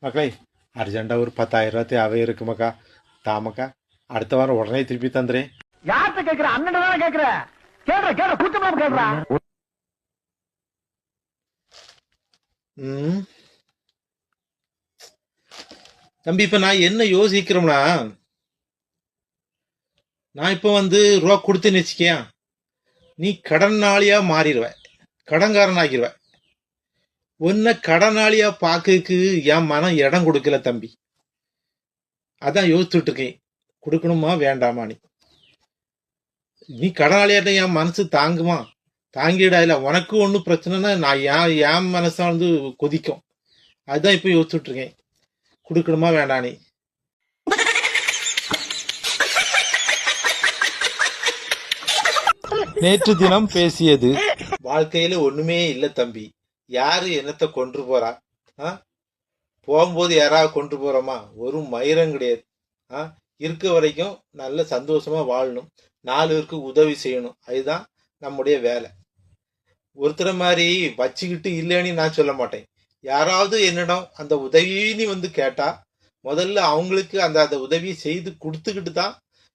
மக்களே அர்ஜென்ட்டாக ஒரு 10,000 ரூபா தேவை இருக்கு மக்கா. தாமக்கா அடுத்த வாரம் உடனே திருப்பி தந்துறேன். யார்கிட்ட கேக்குற? அண்ணன் தானே கேக்குற. கேக்குற கூட்டமா கேக்குறா. தம்பி, இப்ப நான் என்ன யோசிக்கிறோம்னா, நான் இப்ப ரூபா கொடுத்து வச்சுக்கியா, நீ கடனாளியா மாறிடுவ, கடன்காரன் ஆக்கிடுவ. உன்னை கடனாளியா பாக்கு என் மனம் இடம் கொடுக்கல தம்பி. அதான் யோசிச்சுட்டு இருக்கேன், கொடுக்கணுமா வேண்டாமா. நீ கடனாளியாட்ட என் மனசு தாங்குமா? தாங்கிடா. இல்ல உனக்கு ஒன்றும் பிரச்சனைனா நான் என் மனசா கொதிக்கும். அதுதான் இப்ப யோசிச்சுட்டு இருக்கேன், கொடுக்கணுமா வேண்டானே. நேற்று தினம் பேசியது. வாழ்க்கையில ஒண்ணுமே இல்ல தம்பி. யாரு என்னத்தை கொண்டு போறா? போகும்போது யாராவது கொண்டு போறோமா? ஒரு மயிரம் கிடையாது. இருக்க வரைக்கும் நல்ல சந்தோஷமா வாழணும், 4 பேருக்கு உதவி செய்யணும். அதுதான் நம்முடைய வேலை. ஒருத்தர மாதிரி வச்சுக்கிட்டு இல்லைன்னு நான் சொல்ல மாட்டேன். யாராவது என்னிடம் அந்த உதவின்னு கேட்டா முதல்ல அவங்களுக்கு அந்த உதவியை செய்து கொடுத்துக்கிட்டு தான்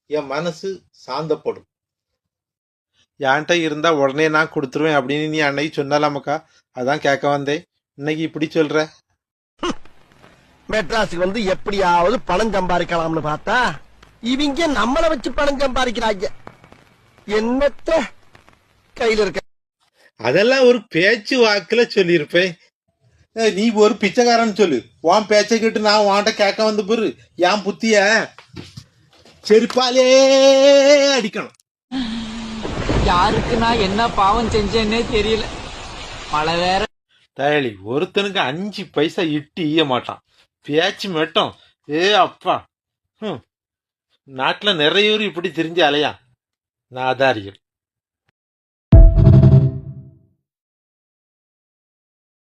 என் மனசு சாந்தப்படும். என்கிட்ட இருந்தா உடனே நான் கொடுத்துருவேன் அப்படின்னு நீ அன்னைக்கு சொன்னாலாமக்கா, அதான் கேட்க வந்தேன். இன்னைக்கு இப்படி சொல்ற. மெட்ராஸுக்கு எப்படியாவது பணம் சம்பாதிக்கலாம்னு பார்த்தா இவங்க நம்மள வச்சு பணம் சம்பாதிக்கிறாங்க. என்னத்த கையில இருக்க? அதெல்லாம் ஒரு பேச்சு வாக்குல சொல்லியிருப்பேன். நீ ஒரு பிச்சைக்காரன் சொல்லு, உன் பேச்சை கேட்டு நான் உன்கிட்ட கேட்க வந்து போரு. என் புத்திய செருப்பாலே அடிக்கணும். யாருக்கு நான் என்ன பாவம் செஞ்சேன்னே தெரியல. மழை வேற. தயாளி ஒருத்தனுக்கு 5 பைசா இட்டு ஈய மாட்டான். பேச்சு மட்டும் அப்பா. நாட்டுல நிறைய பேர் இப்படி தெரிஞ்ச அலையா நாதாரிகள்.